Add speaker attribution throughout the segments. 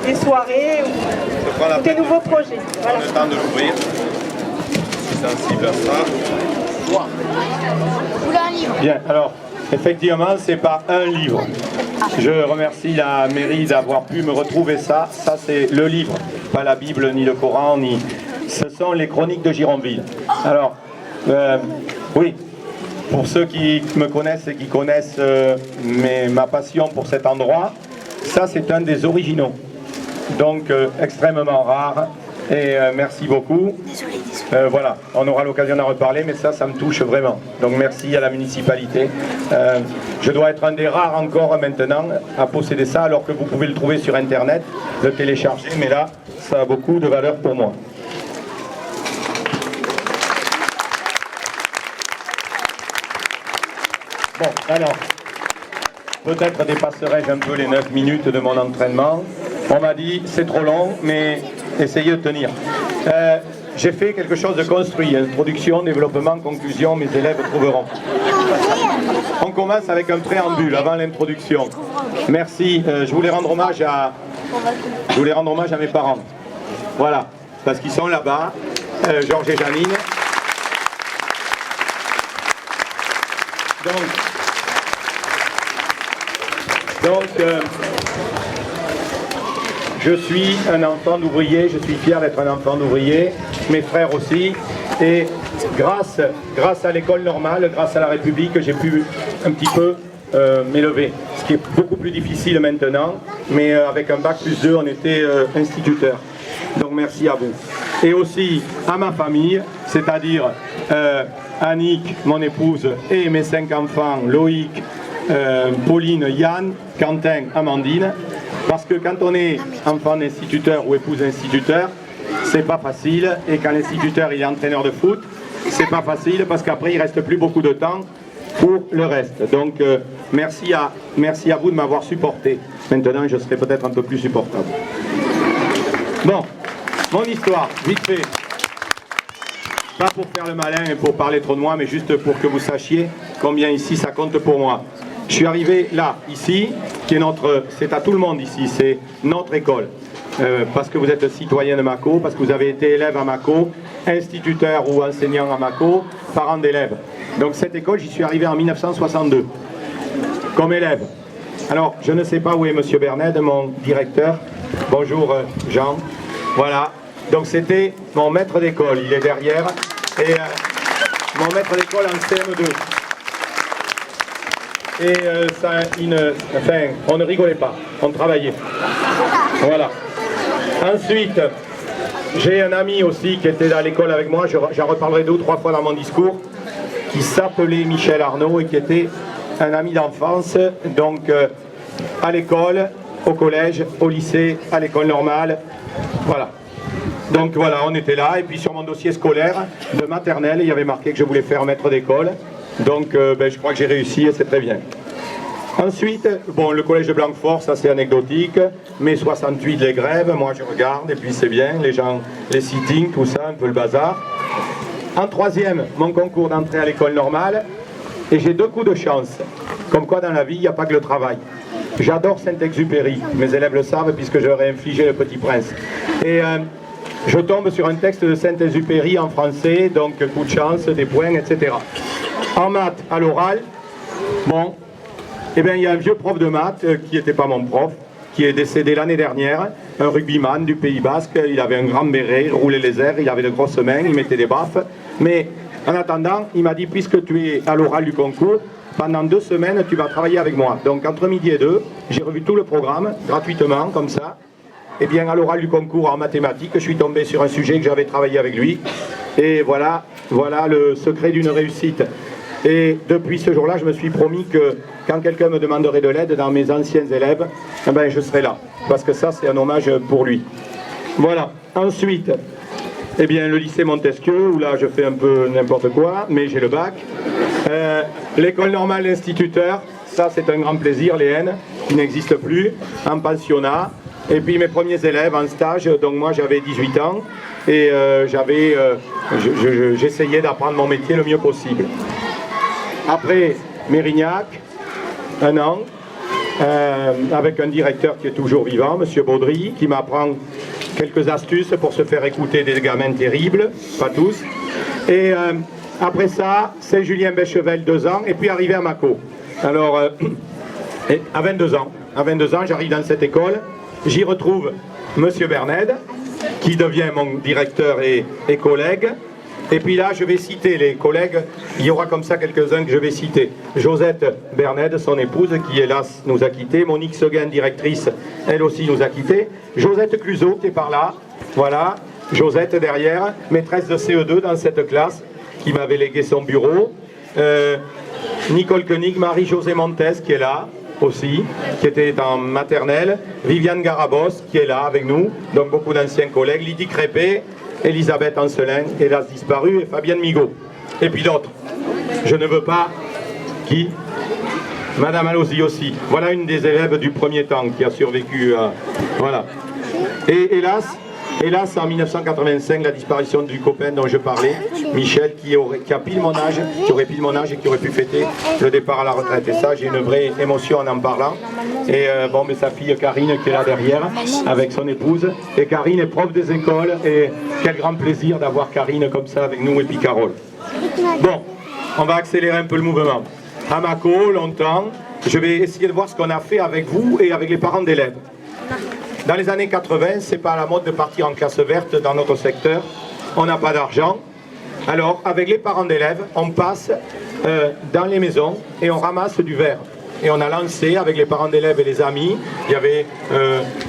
Speaker 1: des soirées ou des nouveaux projets. Voilà.
Speaker 2: On a le temps de l'ouvrir. Je suis sensible à ça.
Speaker 3: Bien, alors, effectivement, c'est pas un livre. Je remercie la mairie d'avoir pu me retrouver ça. Ça, c'est le livre, pas la Bible, ni le Coran, ni... Ce sont les chroniques de Gironville. Alors, oui, pour ceux qui me connaissent et qui connaissent ma passion pour cet endroit, ça, c'est un des originaux. Donc, extrêmement rare. Et merci beaucoup. Voilà, on aura l'occasion d'en reparler, mais ça me touche vraiment. Donc merci à la municipalité. Je dois être un des rares encore maintenant à posséder ça, alors que vous pouvez le trouver sur Internet, le télécharger, mais là, ça a beaucoup de valeur pour moi. Bon, alors, peut-être dépasserai-je un peu les 9 minutes de mon entraînement. On m'a dit, c'est trop long, mais essayez de tenir. J'ai fait quelque chose de construit, introduction, développement, conclusion, mes élèves trouveront. On commence avec un préambule avant l'introduction. Merci, je voulais rendre hommage à mes parents. Voilà, parce qu'ils sont là-bas, Georges et Janine. Donc je suis un enfant d'ouvrier, je suis fier d'être un enfant d'ouvrier, mes frères aussi, et grâce à l'école normale, grâce à la République, j'ai pu un petit peu m'élever, ce qui est beaucoup plus difficile maintenant, mais avec un bac plus 2, on était instituteur. Donc merci à vous. Et aussi à ma famille, c'est-à-dire Annick, mon épouse, et mes 5 enfants, Loïc, Pauline, Yann, Quentin, Amandine. Parce que quand on est enfant d'instituteur ou épouse d'instituteur, c'est pas facile. Et quand l'instituteur il est entraîneur de foot, c'est pas facile parce qu'après il reste plus beaucoup de temps pour le reste. Donc merci à vous de m'avoir supporté. Maintenant je serai peut-être un peu plus supportable. Bon, mon histoire, vite fait. Pas pour faire le malin et pour parler trop de moi, mais juste pour que vous sachiez combien ici ça compte pour moi. Je suis arrivé là, ici, qui est c'est à tout le monde ici, c'est notre école. Parce que vous êtes citoyen de Mâcon, parce que vous avez été élève à Mâcon, instituteur ou enseignant à Mâcon, parent d'élèves. Donc cette école, j'y suis arrivé en 1962, comme élève. Alors, je ne sais pas où est Monsieur Berned, mon directeur. Bonjour Jean. Voilà. Donc c'était mon maître d'école, il est derrière. Et mon maître d'école en CM2. Et on ne rigolait pas, on travaillait. Voilà. Ensuite, j'ai un ami aussi qui était à l'école avec moi, j'en reparlerai 2 ou 3 fois dans mon discours, qui s'appelait Michel Arnaud et qui était un ami d'enfance, donc à l'école, au collège, au lycée, à l'école normale, voilà. Donc voilà, on était là, et puis sur mon dossier scolaire de maternelle, il y avait marqué que je voulais faire maître d'école. Donc je crois que j'ai réussi et c'est très bien. Ensuite, bon, le collège de Blanquefort, ça c'est anecdotique. Mai 68, les grèves, moi je regarde et puis c'est bien, les gens, les sittings, tout ça, un peu le bazar. En 3e, mon concours d'entrée à l'école normale. Et j'ai 2 coups de chance. Comme quoi dans la vie, il n'y a pas que le travail. J'adore Saint-Exupéry, mes élèves le savent puisque je leur ai infligé Le Petit Prince. Et je tombe sur un texte de Saint-Exupéry en français, donc coup de chance, des points, etc. En maths, à l'oral, bon, eh bien il y a un vieux prof de maths qui n'était pas mon prof, qui est décédé l'année dernière, un rugbyman du Pays Basque, il avait un grand béret, il roulait les airs, il avait de grosses mains, il mettait des baffes, mais en attendant, il m'a dit, puisque tu es à l'oral du concours, pendant 2 semaines, tu vas travailler avec moi. Donc entre midi et 2, j'ai revu tout le programme, gratuitement, comme ça. Et bien à l'oral du concours en mathématiques, je suis tombé sur un sujet que j'avais travaillé avec lui. Et voilà le secret d'une réussite. Et depuis ce jour-là, je me suis promis que quand quelqu'un me demanderait de l'aide dans mes anciens élèves, eh ben, je serai là. Parce que ça, c'est un hommage pour lui. Voilà. Ensuite, eh bien, le lycée Montesquieu, où là, je fais un peu n'importe quoi, mais j'ai le bac. L'école normale d'instituteur, ça, c'est un grand plaisir, les N, qui n'existe plus, en pensionnat. Et puis mes premiers élèves en stage, donc moi j'avais 18 ans et j'essayais d'apprendre mon métier le mieux possible. Après Mérignac, 1 an, avec un directeur qui est toujours vivant, M. Baudry, qui m'apprend quelques astuces pour se faire écouter des gamins terribles, pas tous. Et après ça, Saint-Julien Bechevel, 2 ans, et puis arrivé à Mâcon. Alors, à 22 ans, j'arrive dans cette école, j'y retrouve M. Berned, qui devient mon directeur et collègue. Et puis là, je vais citer les collègues, il y aura comme ça quelques-uns que je vais citer. Josette Berned, son épouse, qui hélas nous a quittés. Monique Seguin, directrice, elle aussi nous a quittés. Josette Cluzot, qui est par là, voilà. Josette derrière, maîtresse de CE2 dans cette classe, qui m'avait légué son bureau. Nicole Koenig, Marie-Josée Montes, qui est là aussi, qui était en maternelle. Viviane Garabos, qui est là avec nous, donc beaucoup d'anciens collègues. Lydie Crépé, Elisabeth Ancelin, hélas disparue, et Fabienne Migaud. Et puis d'autres. Je ne veux pas... Qui? Madame Allozy aussi. Voilà une des élèves du premier temps qui a survécu. Voilà. Et hélas, en 1985, la disparition du copain dont je parlais, Michel, qui a pile mon âge, qui aurait pile mon âge et qui aurait pu fêter le départ à la retraite. Et ça, j'ai une vraie émotion en parlant. Et bon, mais sa fille Karine qui est là derrière, avec son épouse. Et Karine est prof des écoles. Et quel grand plaisir d'avoir Karine comme ça avec nous et puis Carole. Bon, on va accélérer un peu le mouvement. À Mâcon, longtemps, je vais essayer de voir ce qu'on a fait avec vous et avec les parents d'élèves. Dans les années 80, c'est pas à la mode de partir en classe verte dans notre secteur. On n'a pas d'argent. Alors, avec les parents d'élèves, on passe dans les maisons et on ramasse du verre. Et on a lancé avec les parents d'élèves et les amis. Il y avait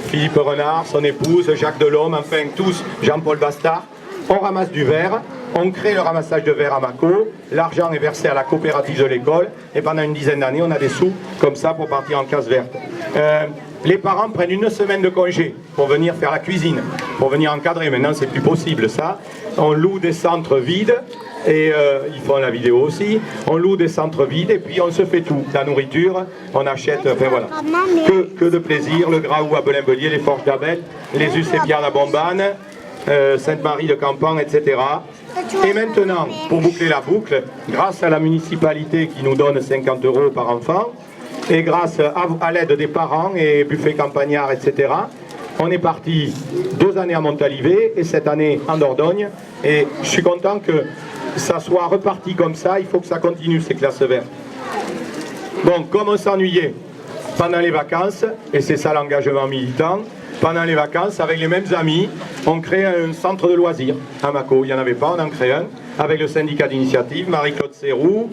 Speaker 3: Philippe Renard, son épouse, Jacques Delhomme, enfin tous, Jean-Paul Bastard. On ramasse du verre. On crée le ramassage de verre à Mâcon. L'argent est versé à la coopérative de l'école. Et pendant une dizaine d'années, on a des sous comme ça pour partir en classe verte. Les parents prennent une semaine de congé pour venir faire la cuisine, pour venir encadrer. Maintenant, c'est plus possible, ça. On loue des centres vides, et ils font la vidéo aussi. On loue des centres vides, et puis on se fait tout. La nourriture, on achète, enfin voilà. Que de plaisir, le Graou à Belin-Bellier, les Forges d'Abel, les Usébiens à Bombane, Sainte-Marie de Campan, etc. Et maintenant, pour boucler la boucle, grâce à la municipalité qui nous donne 50 € par enfant, et grâce à l'aide des parents et buffet campagnard, etc., on est parti 2 années à Montalivet et cette année en Dordogne. Et je suis content que ça soit reparti comme ça, il faut que ça continue ces classes vertes. Bon, comme on s'ennuyait pendant les vacances, et c'est ça l'engagement militant, pendant les vacances, avec les mêmes amis, on crée un centre de loisirs à Mâcon. Il n'y en avait pas, on en crée un, avec le syndicat d'initiative, Marie-Claude Serroux,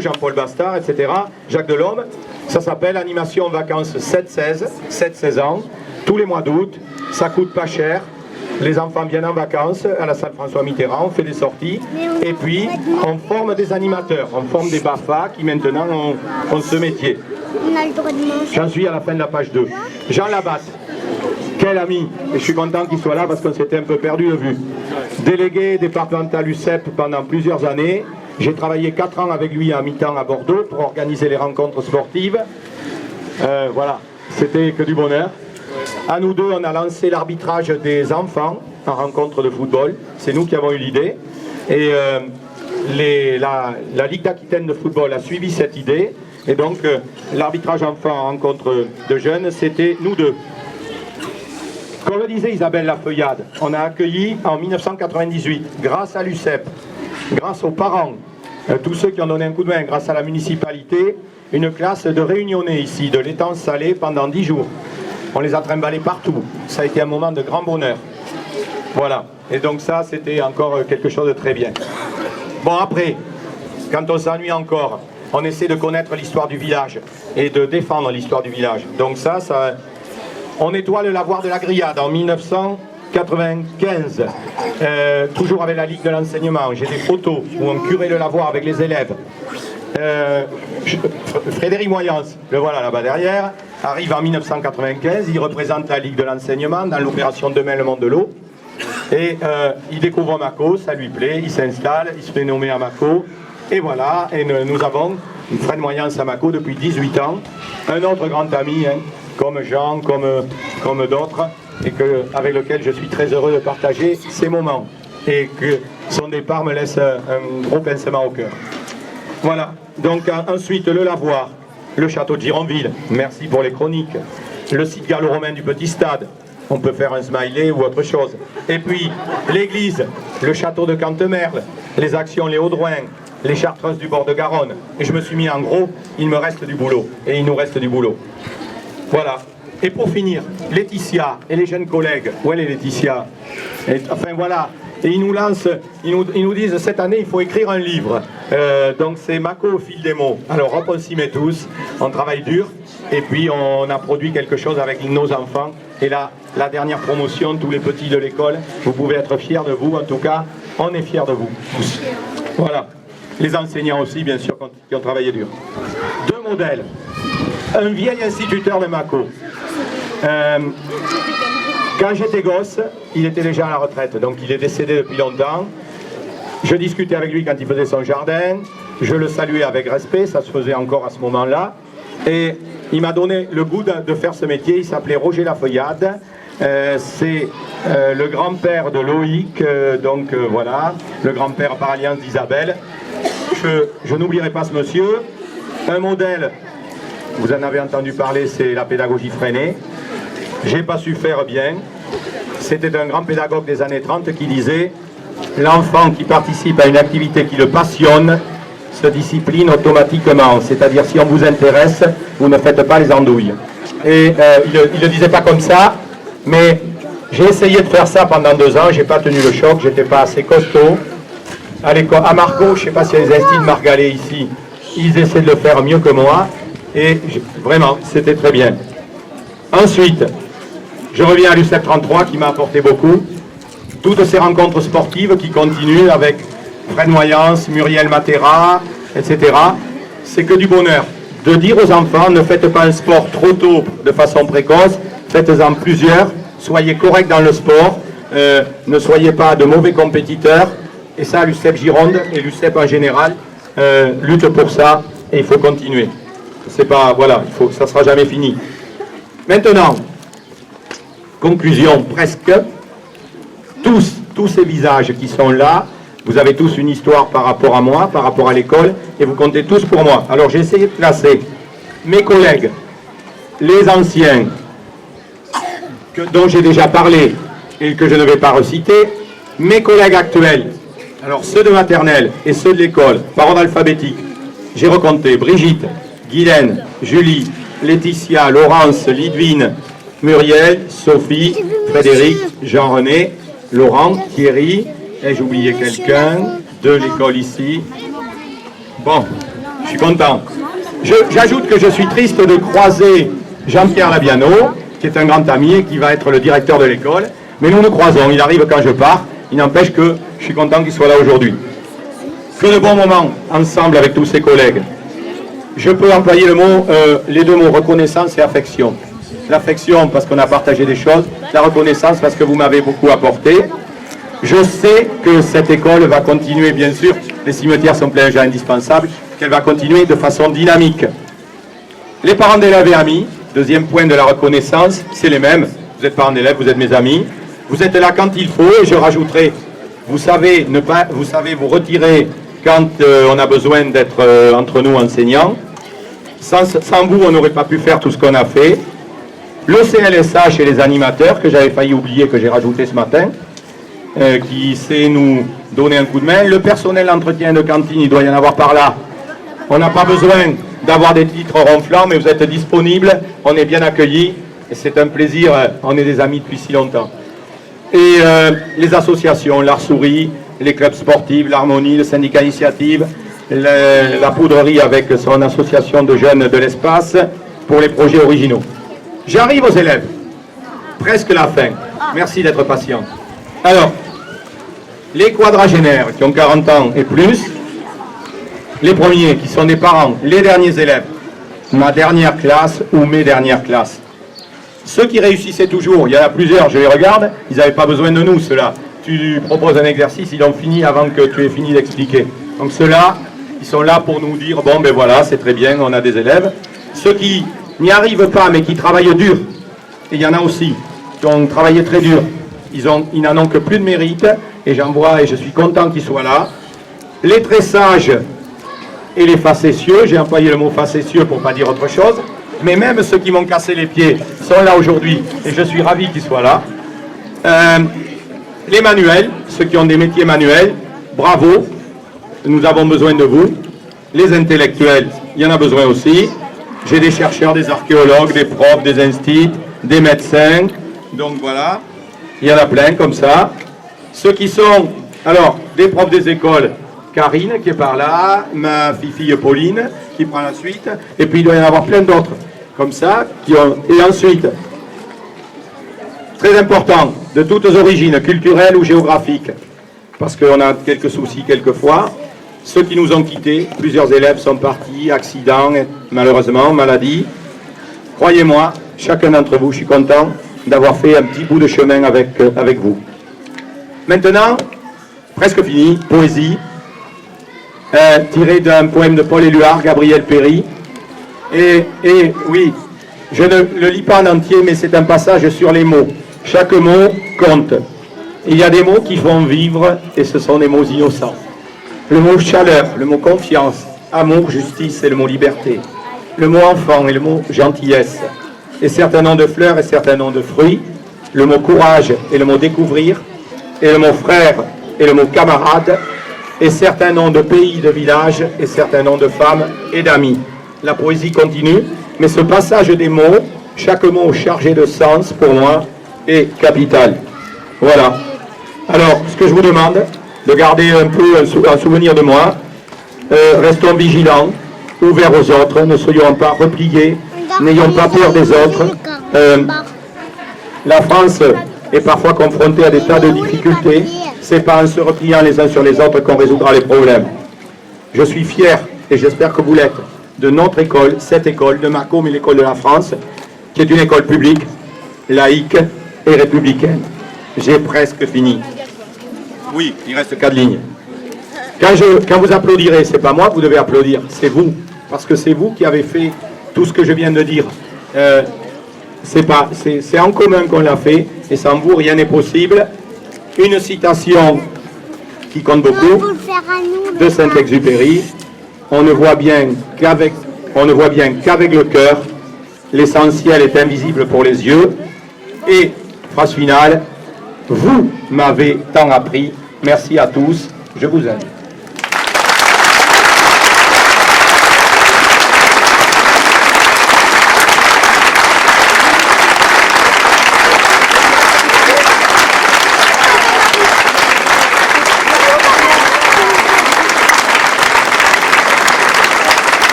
Speaker 3: Jean-Paul Bastard, etc., Jacques Delhomme. Ça s'appelle Animation Vacances 7-16 ans, tous les mois d'août, ça coûte pas cher. Les enfants viennent en vacances à la salle François Mitterrand, on fait des sorties, et puis on forme des animateurs, on forme des BAFA qui maintenant ont ce métier. J'en suis à la fin de la page 2. Jean Labatte, quel ami, et je suis content qu'il soit là parce qu'on s'était un peu perdu de vue. Délégué départemental UCEP pendant plusieurs années, j'ai travaillé 4 ans avec lui à mi-temps à Bordeaux pour organiser les rencontres sportives. Voilà, c'était que du bonheur. À nous deux, on a lancé l'arbitrage des enfants en rencontre de football. C'est nous qui avons eu l'idée. Et la Ligue d'Aquitaine de football a suivi cette idée. Et donc, l'arbitrage enfant en rencontre de jeunes, c'était nous deux. Comme le disait Isabelle Lafeuillade, on a accueilli en 1998, grâce à l'UCEP, grâce aux parents, tous ceux qui ont donné un coup de main, grâce à la municipalité, une classe de réunionnais ici, de l'étang salé pendant 10 jours. On les a trimballés partout. Ça a été un moment de grand bonheur. Voilà. Et donc ça, c'était encore quelque chose de très bien. Bon, après, quand on s'ennuie encore, on essaie de connaître l'histoire du village et de défendre l'histoire du village. Donc ça... On nettoie le lavoir de la Grillade en 1995, toujours avec la Ligue de l'enseignement. J'ai des photos où on curait le lavoir avec les élèves. Frédéric Moyance, le voilà là-bas derrière, arrive en 1995, il représente la Ligue de l'enseignement dans l'opération Demain le monde de l'eau. Et il découvre Mâcon, ça lui plaît, il s'installe, il se fait nommer à Mâcon. Et voilà, et nous avons Fred Moyance à Mâcon depuis 18 ans, un autre grand ami, hein, comme Jean, comme d'autres, et avec lequel je suis très heureux de partager ces moments. Et que son départ me laisse un gros pincement au cœur. Voilà, donc ensuite le lavoir. le château de Gironville, merci pour les chroniques, le site gallo-romain du Petit Stade, on peut faire un smiley ou autre chose. Et puis, l'église, le château de Cantemerle, les actions Les Audrouins, les Chartreuses du bord de Garonne. Et je me suis mis en gros, il me reste du boulot. Et il nous reste du boulot. Voilà. Et pour finir, Laetitia et les jeunes collègues, où elle est Laetitia? Enfin voilà, et ils nous lancent, ils nous disent cette année il faut écrire un livre. Donc c'est Mako au fil des mots. Alors hop, on s'y met tous, on travaille dur, et puis on a produit quelque chose avec nos enfants. Et là, la dernière promotion, tous les petits de l'école, vous pouvez être fiers de vous, en tout cas, on est fiers de vous tous. Voilà. Les enseignants aussi, bien sûr, qui ont travaillé dur. Deux modèles. Un vieil instituteur de Mako. Quand j'étais gosse, il était déjà à la retraite, donc il est décédé depuis longtemps. Je discutais avec lui quand il faisait son jardin, je le saluais avec respect, ça se faisait encore à ce moment-là. Et il m'a donné le goût de faire ce métier, il s'appelait Roger Lafeuillade. C'est le grand-père de Loïc, voilà, le grand-père par alliance d'Isabelle. Je n'oublierai pas ce monsieur. Un modèle, vous en avez entendu parler, c'est la pédagogie freinée. J'ai pas su faire bien. C'était un grand pédagogue des années 30 qui disait « L'enfant qui participe à une activité qui le passionne se discipline automatiquement. C'est-à-dire si on vous intéresse, vous ne faites pas les andouilles. » Et il ne le disait pas comme ça, mais j'ai essayé de faire ça pendant 2 ans. J'ai pas tenu le choc, j'étais pas assez costaud. À Margot, je ne sais pas s'il y a les instituts de Margalais ici, ils essaient de le faire mieux que moi. Et vraiment, c'était très bien. Ensuite, je reviens à l'UCEP 33 qui m'a apporté beaucoup. Toutes ces rencontres sportives qui continuent avec Fred Moyance, Muriel Matera, etc. C'est que du bonheur. De dire aux enfants, ne faites pas un sport trop tôt de façon précoce, faites-en plusieurs, soyez corrects dans le sport, ne soyez pas de mauvais compétiteurs. Et ça, l'UCEP Gironde et l'UCEP en général luttent pour ça et il faut continuer. C'est pas, voilà, ça ne sera jamais fini. Maintenant, conclusion presque, tous ces visages qui sont là, vous avez tous une histoire par rapport à moi, par rapport à l'école, et vous comptez tous pour moi. Alors j'ai essayé de classer mes collègues, les anciens, dont j'ai déjà parlé et que je ne vais pas reciter, mes collègues actuels, alors ceux de maternelle et ceux de l'école, par ordre alphabétique, j'ai recompté Brigitte, Guylaine, Julie, Laetitia, Laurence, Lidwine, Muriel, Sophie, Frédéric, Jean-René, Laurent, Thierry, ai-je oublié quelqu'un de l'école ici? Bon, je suis content. J'ajoute que je suis triste de croiser Jean-Pierre Labiano, qui est un grand ami et qui va être le directeur de l'école, mais nous nous croisons, il arrive quand je pars, il n'empêche que je suis content qu'il soit là aujourd'hui. Que de bons moments ensemble avec tous ses collègues. Je peux employer les deux mots reconnaissance et affection. L'affection parce qu'on a partagé des choses, la reconnaissance parce que vous m'avez beaucoup apporté. Je sais que cette école va continuer, bien sûr, les cimetières sont pleins de gens indispensables, qu'elle va continuer de façon dynamique. Les parents d'élèves et amis, deuxième point de la reconnaissance, c'est les mêmes. Vous êtes parents d'élèves, vous êtes mes amis. Vous êtes là quand il faut, et je rajouterai, vous savez vous retirer quand on a besoin d'être entre nous enseignants. Sans vous, on n'aurait pas pu faire tout ce qu'on a fait. Le CLSH et les animateurs, que j'avais failli oublier, que j'ai rajouté ce matin, qui sait nous donner un coup de main. Le personnel d'entretien de cantine, il doit y en avoir par là. On n'a pas besoin d'avoir des titres ronflants, mais vous êtes disponibles, on est bien accueillis, et c'est un plaisir, on est des amis depuis si longtemps. Et les associations, l'Art-Souris, les clubs sportifs, l'Harmonie, le syndicat Initiative, la Poudrerie avec son association de jeunes de l'espace pour les projets originaux. J'arrive aux élèves, presque la fin, merci d'être patient. Alors, les quadragénaires qui ont 40 ans et plus, les premiers qui sont des parents, les derniers élèves, ma dernière classe ou mes dernières classes. Ceux qui réussissaient toujours, il y en a plusieurs, je les regarde, ils n'avaient pas besoin de nous, ceux-là. Tu proposes un exercice, ils l'ont fini avant que tu aies fini d'expliquer. Donc ceux-là, ils sont là pour nous dire, bon ben voilà, c'est très bien, on a des élèves. Ceux qui n'y arrivent pas, mais qui travaillent dur, et il y en a aussi, qui ont travaillé très dur, ils n'en ont que plus de mérite, et j'en vois, et je suis content qu'ils soient là. Les très sages, et les facétieux, j'ai employé le mot facétieux pour ne pas dire autre chose, mais même ceux qui m'ont cassé les pieds sont là aujourd'hui, et je suis ravi qu'ils soient là. Les manuels, ceux qui ont des métiers manuels, bravo, nous avons besoin de vous. Les intellectuels, il y en a besoin aussi. J'ai des chercheurs, des archéologues, des profs, des instituts, des médecins, donc voilà, il y en a plein comme ça. Ceux qui sont, alors, des profs des écoles, Karine qui est par là, ma fille Pauline qui prend la suite, et puis il doit y en avoir plein d'autres comme ça, et ensuite, très important, de toutes origines, culturelles ou géographiques, parce qu'on a quelques soucis quelquefois, ceux qui nous ont quittés, plusieurs élèves sont partis, accidents, malheureusement, maladie. Croyez-moi, chacun d'entre vous, je suis content d'avoir fait un petit bout de chemin avec vous. Maintenant, presque fini, poésie, tiré d'un poème de Paul Éluard, Gabriel Péry. Et oui, je ne le lis pas en entier, mais c'est un passage sur les mots. Chaque mot compte. Il y a des mots qui font vivre, et ce sont des mots innocents. Le mot chaleur, le mot confiance, amour, justice et le mot liberté. Le mot enfant et le mot gentillesse. Et certains noms de fleurs et certains noms de fruits. Le mot courage et le mot découvrir. Et le mot frère et le mot camarade. Et certains noms de pays, de villages et certains noms de femmes et d'amis. La poésie continue, mais ce passage des mots, chaque mot chargé de sens pour moi, est capital. Voilà. Alors, ce que je vous demande, de garder un peu un souvenir de moi. Restons vigilants, ouverts aux autres, ne soyons pas repliés, n'ayons pas peur des autres. La France est parfois confrontée à des tas de difficultés. C'est pas en se repliant les uns sur les autres qu'on résoudra les problèmes. Je suis fier, et j'espère que vous l'êtes, de notre école, cette école de Mâcon, mais l'école de la France, qui est une école publique, laïque et républicaine. J'ai presque fini. Oui, il reste 4 lignes. Quand vous applaudirez, c'est pas moi que vous devez applaudir, c'est vous. Parce que c'est vous qui avez fait tout ce que je viens de dire. C'est en commun qu'on l'a fait, et sans vous, rien n'est possible. Une citation qui compte beaucoup, de Saint-Exupéry. On ne voit bien qu'avec le cœur, l'essentiel est invisible pour les yeux. Et, phrase finale, vous m'avez tant appris. Merci à tous, je vous aime.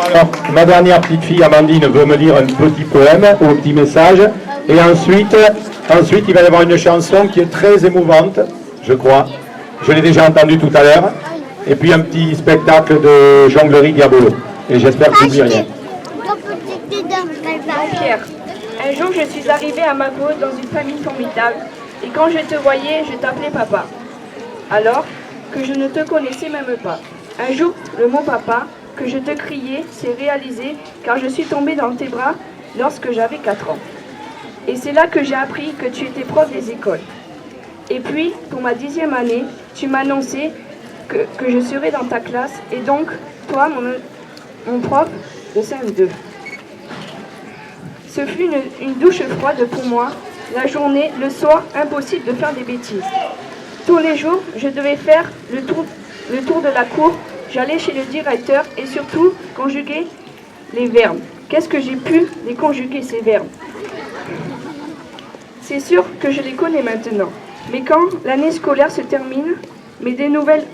Speaker 3: Alors, ma dernière petite fille, Amandine, veut me lire un petit poème ou un petit message. Et ensuite, il va y avoir une chanson qui est très émouvante, je crois. Je l'ai déjà entendue tout à l'heure. Et puis un petit spectacle de jonglerie diabolo. Et j'espère que je n'oublie rien.
Speaker 4: Pierre, un jour je suis arrivée à Mâcon dans une famille formidable. Et quand je te voyais, je t'appelais papa. Alors que je ne te connaissais même pas. Un jour, le mot papa que je te criais s'est réalisé car je suis tombée dans tes bras lorsque j'avais 4 ans. Et c'est là que j'ai appris que tu étais prof des écoles. Et puis, pour ma 10e année, tu m'as annoncé que je serais dans ta classe et donc, toi, mon prof de CM2. Ce fut une douche froide pour moi. La journée, le soir, impossible de faire des bêtises. Tous les jours, je devais faire le tour de la cour. J'allais chez le directeur et surtout conjuguer les verbes. Qu'est-ce que j'ai pu les conjuguer, ces verbes? C'est sûr que je les connais maintenant. Mais quand l'année scolaire se termine, une nouvelle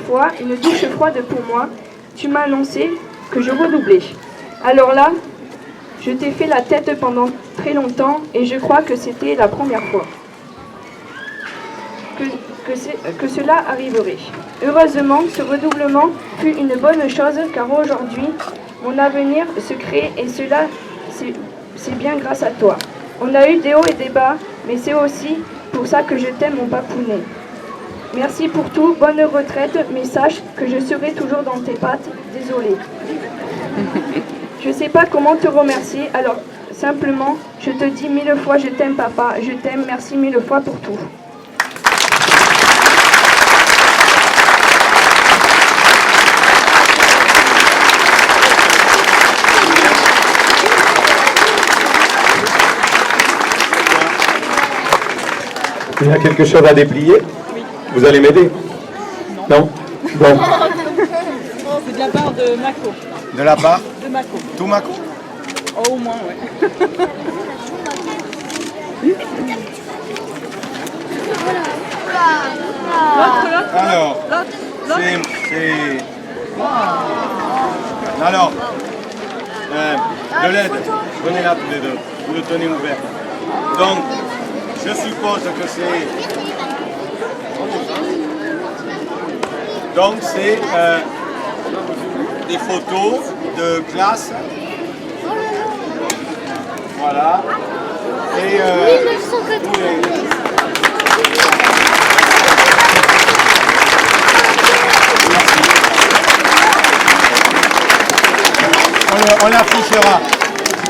Speaker 4: fois, une douche froide pour moi, tu m'as annoncé que je redoublais. Alors là, je t'ai fait la tête pendant très longtemps et je crois que c'était la première fois que cela arriverait. Heureusement, ce redoublement fut une bonne chose car aujourd'hui, mon avenir se crée et cela, c'est bien grâce à toi. On a eu des hauts et des bas, mais c'est aussi pour ça que je t'aime, mon papounet. Merci pour tout, bonne retraite, mais sache que je serai toujours dans tes pattes, désolée. Je ne sais pas comment te remercier, alors simplement, je te dis 1000 fois je t'aime papa, je t'aime, merci 1000 fois pour tout.
Speaker 3: Il y a quelque chose à déplier? Oui. Vous allez m'aider? Non? Bon.
Speaker 5: C'est de la part de Mako.
Speaker 2: De la part
Speaker 5: De Mako.
Speaker 2: Tout Mako?
Speaker 5: Oh, au moins, ouais.
Speaker 2: Alors, Alors, de l'aide, prenez-la tous les deux, vous le tenez ouvert. Donc, je suppose que c'est... Donc, c'est des photos de classe. Voilà. Et on l'affichera.